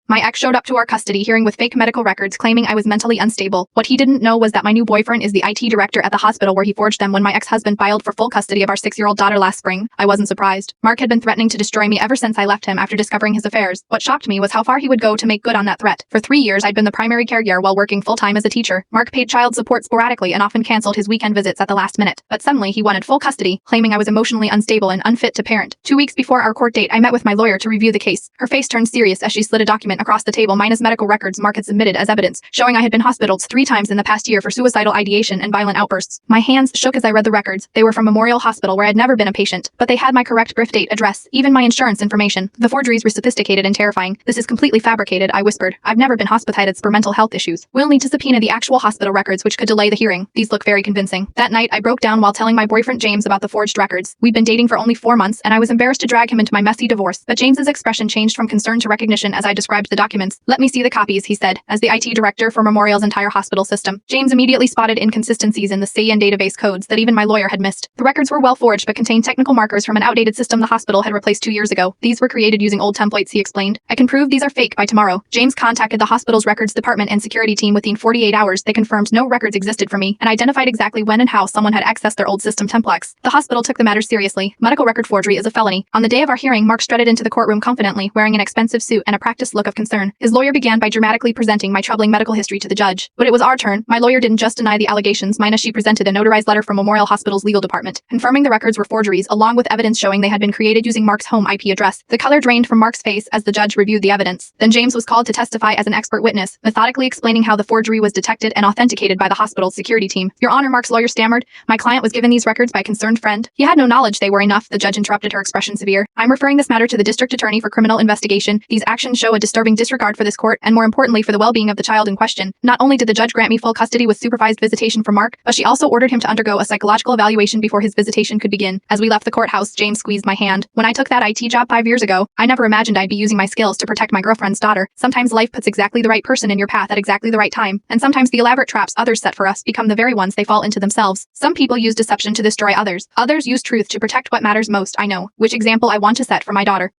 My ex showed up to our custody hearing with fake medical records claiming I was mentally unstable. What he didn't know was that my new boyfriend is the IT director at the hospital where he forged them when my ex-husband filed for full custody of our 6-year-old daughter last spring. I wasn't surprised. Mark had been threatening to destroy me ever since I left him after discovering his affairs. What shocked me was how far he would go to make good on that threat. For 3 years, I'd been the primary caregiver while working full-time as a teacher. Mark paid child support sporadically and often canceled his weekend visits at the last minute. But suddenly, he wanted full custody, claiming I was emotionally unstable and unfit to parent. 2 weeks before our court date, I met with my lawyer to review the case. Her face turned serious as she slid a document across the table minus medical records Mark had submitted as evidence, showing I had been hospitalized 3 times in the past year for suicidal ideation and violent outbursts. My hands shook as I read the records. They were from Memorial Hospital where I'd never been a patient, but they had my correct birth date, address, even my insurance information. The forgeries were sophisticated and terrifying. This is completely fabricated, I whispered. I've never been hospitalized for mental health issues. We'll need to subpoena the actual hospital records, which could delay the hearing. These look very convincing. That night, I broke down while telling my boyfriend James about the forged records. We'd been dating for only 4 months, and I was embarrassed to drag him into my messy divorce. But James's expression changed from concern to recognition as I described the documents. Let me see the copies, he said, as the IT director for Memorial's entire hospital system. James immediately spotted inconsistencies in the CN database codes that even my lawyer had missed. The records were well forged but contained technical markers from an outdated system the hospital had replaced 2 years ago. These were created using old templates, he explained. I can prove these are fake by tomorrow. James contacted the hospital's records department and security team within 48 hours. They confirmed no records existed for me and identified exactly when and how someone had accessed their old system templates. The hospital took the matter seriously. Medical record forgery is a felony. On the day of our hearing, Mark strutted into the courtroom confidently, wearing an expensive suit and a practiced look of concern. His lawyer began by dramatically presenting my troubling medical history to the judge. But it was our turn. My lawyer didn't just deny the allegations, minus she presented a notarized letter from Memorial Hospital's legal department, confirming the records were forgeries, along with evidence showing they had been created using Mark's home IP address. The color drained from Mark's face as the judge reviewed the evidence. Then James was called to testify as an expert witness, methodically explaining how the forgery was detected and authenticated by the hospital's security team. Your Honor, Mark's lawyer stammered. My client was given these records by a concerned friend. He had no knowledge they were enough. The judge interrupted, her expression severe. I'm referring this matter to the district attorney for criminal investigation. These actions show a disturbing disregard for this court and, more importantly, for the well-being of the child in question. Not only did the judge grant me full custody with supervised visitation from Mark, but she also ordered him to undergo a psychological evaluation before his visitation could begin. As we left the courthouse, James squeezed my hand. When I took that IT job 5 years ago, I never imagined I'd be using my skills to protect my girlfriend's daughter. Sometimes life puts exactly the right person in your path at exactly the right time, and sometimes the elaborate traps others set for us become the very ones they fall into themselves. Some people use deception to destroy others. Others use truth to protect what matters most. I know which example I want to set for my daughter.